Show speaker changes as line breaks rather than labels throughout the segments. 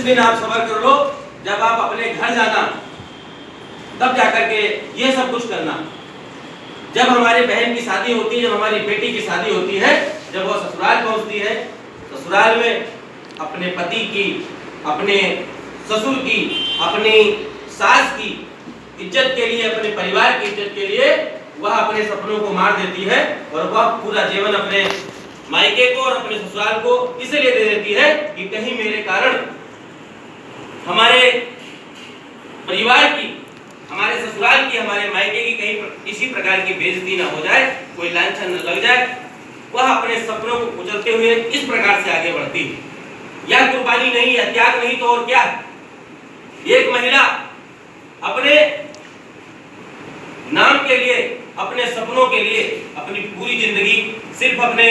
दिन आप सब्र कर लो, जब आप अपने घर जाना तब जाकर के ये सब कुछ करना। जब हमारे बहन की शादी होती है, जब हमारी बेटी की शादी होती है, जब वो ससुराल पहुंचती है, ससुराल में अपने पति की, अपने ससुर की, अपनी सास की इज्जत के लिए, अपने परिवार की इज्जत के लिए वह अपने सपनों को मार देती है और वह पूरा जीवन अपने मायके को और अपने ससुराल को इसलिए दे देती है कि कहीं मेरे कारण हमारे परिवार की, हमारे ससुराल की, हमारे मायके की कहीं किसी प्रकार की बेइज्जती ना हो जाए, कोई लांछन न लग जाए। वह अपने सपनों को कुचलते हुए इस प्रकार से आगे बढ़ती है। यह कुर्बानी नहीं है, त्याग नहीं तो और क्या। एक महिला अपने नाम के लिए, अपने सपनों के लिए अपनी पूरी जिंदगी सिर्फ अपने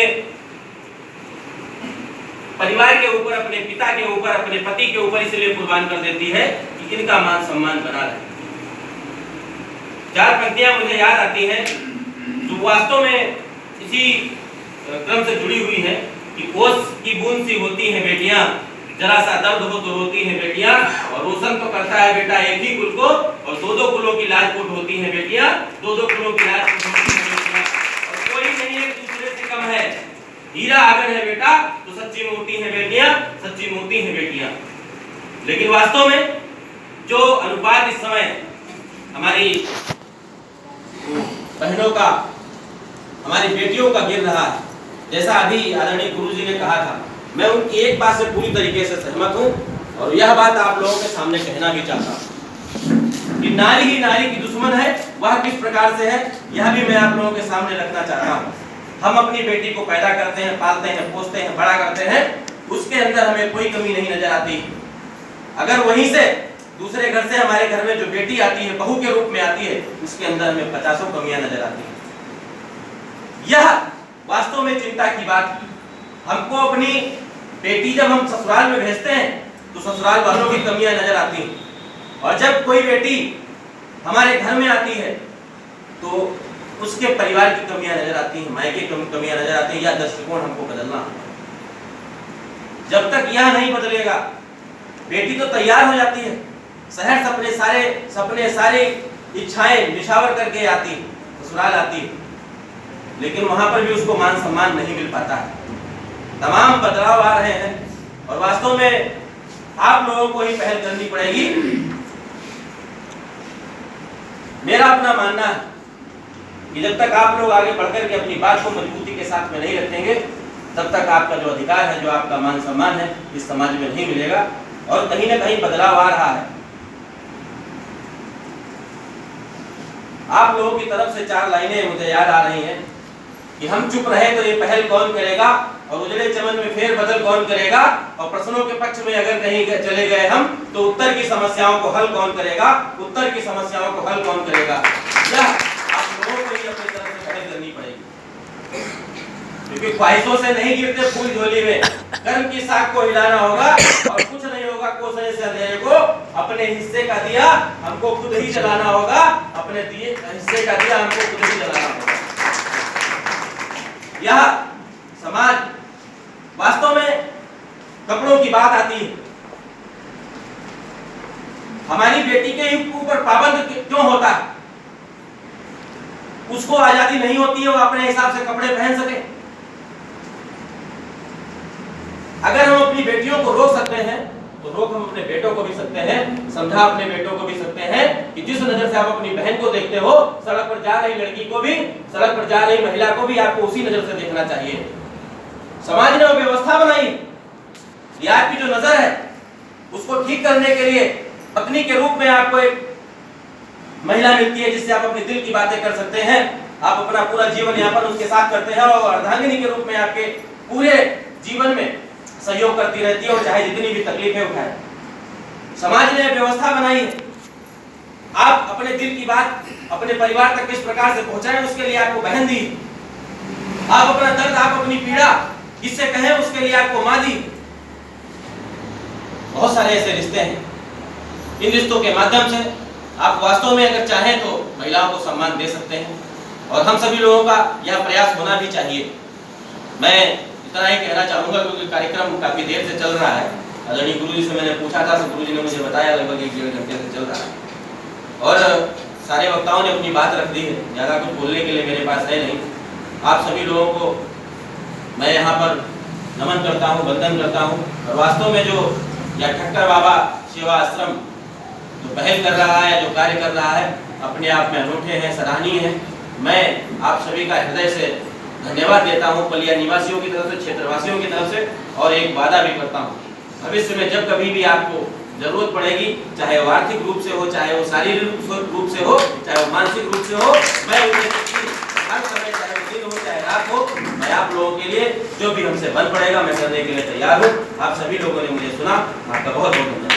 परिवार के ऊपर, अपने पिता के ऊपर, अपने पति के ऊपर इसलिए कुर्बान कर देती है कि इनका मान सम्मान बना रहे। चार पंक्तियां मुझे याद आती हैं जो वास्तव में इसी क्रम से जुड़ी हुई हैं कि ओस की बूंद सी होती हैं बेटियां, जरा सा दर्द हो तो रोती हैं बेटियां, और रोशन तो करता है बेटा एक ही कुल को, और दो दो कुलों की लाजकूट होती हैं बेटियां, दो दो कुलों की लाजकूट होती हैं बेटियां, और कोई नहीं एक दूसरे से कम है। हीरा अगर है बेटा तो सच्ची मोती है बेटियां, सच्ची मोती है बेटियां। लेकिन वास्तव में जो अनुपात इस समय हमारी बहनों का, हमारी बेटियों का गिर रहा है, जैसा अभी आदरणीय गुरुजी ने कहा था, मैं उनकी एक बात से पूरी तरीके से सहमत हूं और यह बात आप लोगों के सामने कहना भी चाहता हूं कि नारी ही नारी की दुश्मन है। वह किस प्रकार से है यह भी मैं आप लोगों के सामने रखना चाहता हूं। हम अपनी बेटी को पैदा करते हैं, पालते हैं, पोसते हैं, बड़ा करते हैं, उसके अंदर हमें कोई कमी नहीं नजर आती। अगर वहीं से दूसरे घर से हमारे घर में जो बेटी आती है, बहू के रूप में आती है, उसके अंदर हमें 50 कमियां नजर आती हैं। यह वास्तव में चिंता की बात है। हमको अपनी बेटी जब हम ससुराल में भेजते हैं तो ससुराल वालों की कमियां नजर आती हैं, और जब कोई बेटी हमारे घर में आती है तो उसके परिवार की कमियां नजर आती हैं, मायके की कमियां नजर आती हैं। यह दृष्टिकोण हमको बदलना है। जब तक यह नहीं बदलेगा, बेटी तो तैयार हो जाती है, शहर सपने सारे इच्छाएं निछावर करके आती है, ससुराल आती है, लेकिन वहां पर भी उसको मान सम्मान नहीं मिल पाता है। तमाम बदलाव आ रहे हैं और वास्तव में आप लोगों को ही पहल करनी पड़ेगी। मेरा अपना मानना है कि जब तक आप लोग आगे बढ़कर के अपनी बात को मजबूती के साथ में नहीं रखेंगे, तब तक आपका जो अधिकार है, जो आपका मान सम्मान है, इस समाज में नहीं मिलेगा और कहीं ना कहीं बदलाव आ रहा है। आप लोगों की तरफ से 4 लाइनें मुझे याद आ रही हैं कि हम चुप रहे तो ये पहल कौन करेगा, और उजड़े चमन में फेर बदल कौन करेगा, और प्रश्नों के पक्ष में अगर नहीं चले गए हम तो उत्तर की समस्याओं को हल कौन करेगा, उत्तर की समस्याओं को हल कौन करेगा। यह आप लोगों को ही अपनी तरफ से पहल करनी पड़ेगी, क्योंकि ख्वाहिशों से नहीं गिरते फूल झोली में। कर्म की साख को हिलाना होगा और कुछ नहीं होगा कोसने से अंधेरे को। अपने हिस्से का दिया हमको खुद ही जलाना होगा, अपने दिए हिस्से का दिया हमको खुद ही जलाना होगा। यह समाज वास्तव में कपड़ों की बात आती है, हमारी बेटी के ऊपर पाबंद क्यों होता है? उसको आजादी नहीं होती है वो अपने हिसाब से कपड़े पहन सके। अगर हम अपनी बेटियों को रोक सकते हैं तो रोक हम अपने बेटों को भी सकते हैं, समझा अपने बेटों को भी सकते हैं कि जिस नजर से आप अपनी बहन को देखते हो, सड़क पर जा रही लड़की को भी, सड़क पर जा रही महिला को भी आपको उसी नजर से देखना चाहिए। समाज ने वो व्यवस्था बनाई, ये आपकी जो नजर है उसको ठीक करने के लिए पत्नी के रूप में आपको एक महिला मिलती है जिससे आप अपने दिल की बातें कर सकते हैं। आप अपना पूरा जीवन यापन उसके साथ करते हैं और अर्धांगिनी के रूप में आपके पूरे जीवन में सहयोग करती रहती है और चाहे जितनी भी तकलीफें उठाए। समाज ने व्यवस्था बनाई है, आप अपने दिल की बात अपने परिवार तक किस प्रकार से पहुंचाएं उसके लिए आपको बहन दी। आप अपना दर्द, आप अपनी पीड़ा किससे कहें उसके लिए आपको मां दी। बहुत सारे ऐसे रिश्ते हैं, इन रिश्तों के माध्यम से आप वास्तव में अगर चाहें तो महिलाओं को सम्मान दे सकते हैं और हम सभी लोगों का यह प्रयास होना भी चाहिए। मैं इतना ही कहना चाहूंगा क्योंकि कार्यक्रम काफी देर से चल रहा है। आदरणीय गुरु जी से मैंने पूछा था तो गुरु जी ने मुझे बताया लगभग 1-1.5 घंटे से चल रहा है और सारे वक्ताओं ने अपनी बात रख दी है। ज़्यादा कुछ बोलने के लिए मेरे पास है नहीं। आप सभी लोगों को मैं यहाँ पर नमन करता हूँ, वंदन करता हूँ। और वास्तव में जो यह ठक्कर बाबा सेवा आश्रम जो पहल कर रहा है, जो कार्य कर रहा है, अपने आप में अनूठे हैं, सराहनीय हैं। मैं आप सभी का हृदय से धन्यवाद देता हूँ, पलिया निवासियों की तरफ से, क्षेत्रवासियों की तरफ से। और एक वादा भी करता हूँ, भविष्य में जब कभी भी आपको जरूरत पड़ेगी, चाहे वो आर्थिक रूप से हो, चाहे वो शारीरिक रूप से हो, चाहे वो मानसिक रूप से हो, मैं हर समय, चाहे वो दिन हो चाहे रात हो, मैं आप लोगों के लिए जो भी हमसे बन पड़ेगा मैं करने के लिए तैयार हूँ। आप सभी लोगों ने मुझे सुना, आपका बहुत बहुत धन्यवाद।